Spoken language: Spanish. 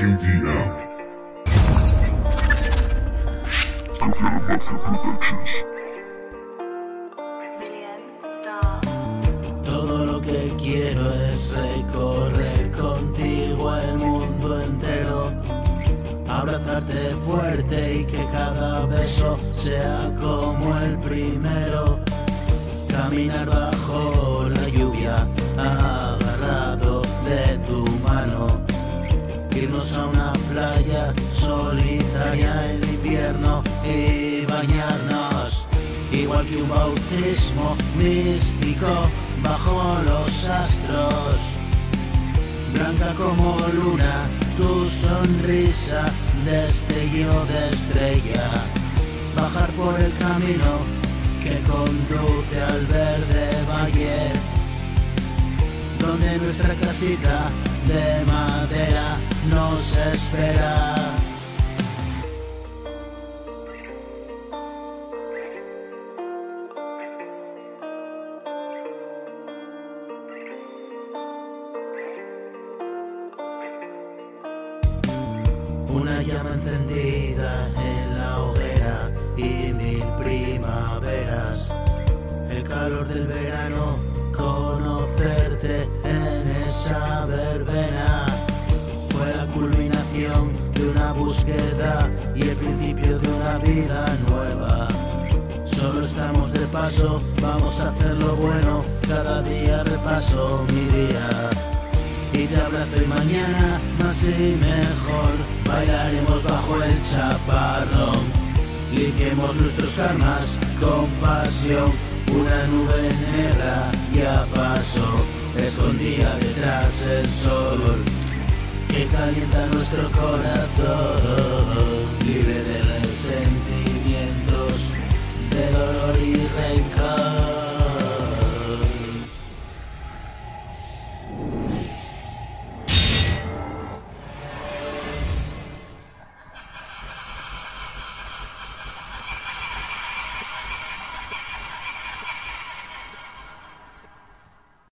KDM. Covalent Mafia Productions. Todo lo que quiero es recorrer contigo el mundo entero, abrazarte fuerte y que cada beso sea como el primero, caminar bajo la lluvia agarrado de tu mano, irnos a una playa solitaria en invierno y bañarnos igual que un bautismo místico bajo los astros. Blanca como luna, tu sonrisa, destello de estrella. Bajar por el camino que conduce al verde valle, donde nuestra casita de madera nos espera. Una llama encendida en la hoguera y mil primaveras. El calor del verano, conocerte en esa verbena. Fue la culminación de una búsqueda y el principio de una vida nueva. Solo estamos de paso, vamos a hacer lo bueno. Cada día repaso mi día y te abrazo, y mañana más y mejor bailaremos bajo el chaparrón. Limpiemos nuestros karmas con pasión. Una nube negra ya pasó, escondida detrás el sol que calienta nuestro corazón.